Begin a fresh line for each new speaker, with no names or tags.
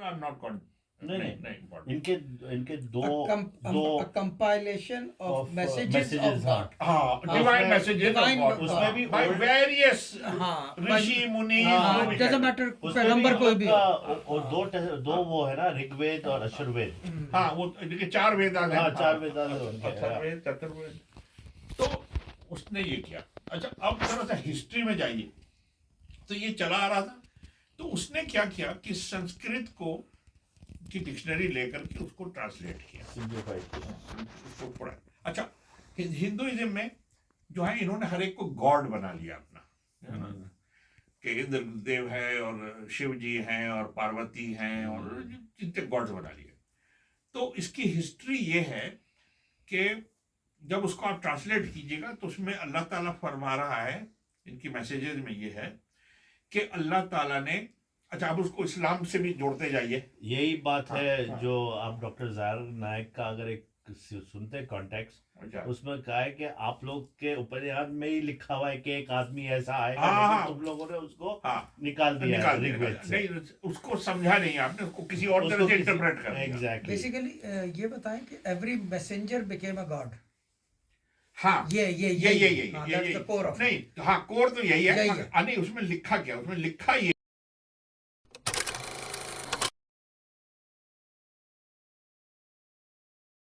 are not con-
नहीं
नहीं
नहीं
important.
इनके दो
a compilation of messages of
messages,
God.
हाँ, divine
उसमें-
messages of
divine
God.
उसमें
हाँ,
भी
by
old-
various
हाँ,
ऋषि मुनि
हाँ,
जो भी
doesn't
कहते
matter
उसमें
पैगंबर कोई भी हो।
और दो वो है ना ऋग्वेद और अशुर्वेद।
हैं। हाँ, वो देखिए 4 वेदांत हैं।
हाँ, 4 वेदांत हैं उनके,
अथर्ववेद, चतुर्वेद। तो उसने ये किया। अच्छा, अब थोड़ा सा हिस्ट्री में जाइए। तो ये चला आ रहा था, तो उसने क्या किया कि संस्कृत की डिक्शनरी लेकर के उसको ट्रांसलेट किया, उसको पढ़ा। अच्छा, हिंदुइज्म में जो है इन्होंने हर एक को गॉड बना लिया अपना, है ना, कि इंद्र देव है और शिव जी हैं और पार्वती हैं और जितने गॉड्स बना लिए। तो इसकी हिस्ट्री ये है कि जब उसको आप ट्रांसलेट कीजिएगा तो उसमें अल्लाह ताला फरमा रहा है, इनकी मैसेजेस में ये है कि अल्लाह ताला ने, अच्छा आप उसको इस्लाम से भी जोड़ते जाइए।
यही बात है
हाँ।
जो आप डॉक्टर जाहिर नायक का अगर एक सुनते हैं कॉन्टेक्स्ट,
अच्छा,
उसमें कहा है कि आप लोग के उपनिषद में ही लिखा हुआ है कि एक आदमी ऐसा आएगा,
हाँ,
लेकिन तुम लोगों ने उसको
हाँ,
निकाल दिया
निकाल
है
दिया।
ऋग्वेद से।
नहीं, उसको समझा नहीं आपने, उसको किसी और तरह से इंटरप्रेट कर दिया।
एग्जैक्टली।
बेसिकली ये बताएं कि every messenger became a god.
हाँ,
ये
हाँ,
that's the core of it.
नहीं, हाँ, कोर तो यही है।
यही है।
नहीं, उसमें लिखा क्या, उसमें लिखा ये